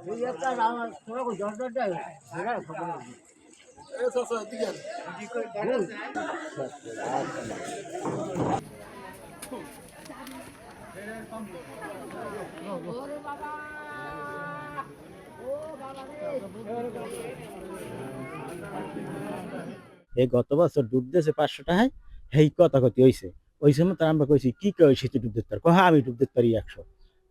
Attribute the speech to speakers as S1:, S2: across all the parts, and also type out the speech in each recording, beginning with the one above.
S1: এই গত বছর ডুব দিয়েছে 500 টাকায়, সেই কথা কথি হয়েছে। ওই সময় তো আমরা কইছি কি কয় শীতে ডুব দিতে পার, কহা আমি ডুব দিতে পারি 100।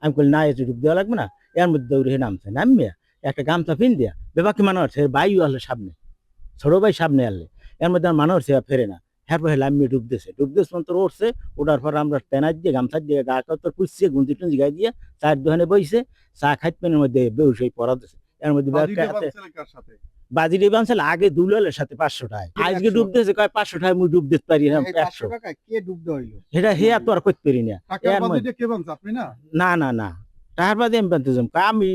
S1: আমি কইলি না, এতে ডুব দেওয়া লাগবে না। এর মধ্যে দৌড়ে নামছে, নামিয়া একটা গামছা পিন দিয়া বেবাকি মানুষ হচ্ছে বাই আনলে সামনে, ছোট ভাই সামনে আনলে, এর মধ্যে আমার মানুষ ফেরে না। হ্যাঁ লামিয়ে ডুব দিয়েছে, মন্ত্র উঠছে। ওঠার পর আমরা টেনার দিয়ে গামছা দিয়ে গা কতর পুষিয়ে গুঞ্জি টুঞ্জি গাই দিয়ে চায়ের দোকানে বইছে, চা খাইতে পেনের মধ্যে বেউস হয়ে পড়া দিছে। এর মধ্যে বাজিরে বানছিল আগে দুলালের সাথে 500 টাকা, আজকে ডুব দিয়েছে কয় 500 টাকা মুই ডুব দিতে পারি না।
S2: 500 টাকা কে ডুব দেইলো?
S1: এটা হে তো আর কইতে পারি না।
S2: টাকার বাজিটা কে বানছ আপনি না?
S1: না না না, টাকার বাদে আমি বানতে যাম। আমি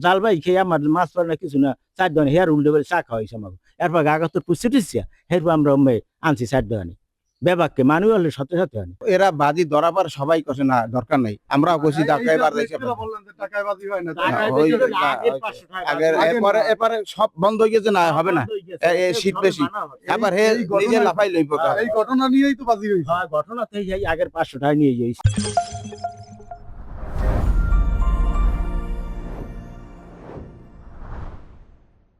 S1: জাল ভাই খেয়ে আমার মাছ পারে না কিছু না, চার দোকানে হেয়ার উল্টে বলে চা খাওয়াইছে আমাকে। এরপর গা তোর পুষছে টিসছে, এরপর আমরা আনছি চার দোকানে বেবাককে মানুষের সাথে সাথে আনি।
S2: এরা বাজি ধরা পর সবাই কষে না, দরকার নাই। আমরাও কষি টাকায় বাজাইছে,
S3: বললেন যে টাকায় বাজি হয় না।
S2: আগের এরপরে সব বন্ধ হয়ে গেছে, না হবে না, শীত বেশি। এবার হে নিজে লাফাই লইব।
S3: এই ঘটনা নিয়েই তো বাজি হইছে।
S1: ঘটনা থেকে আগের 500 টাকা নিয়ে যাইছে।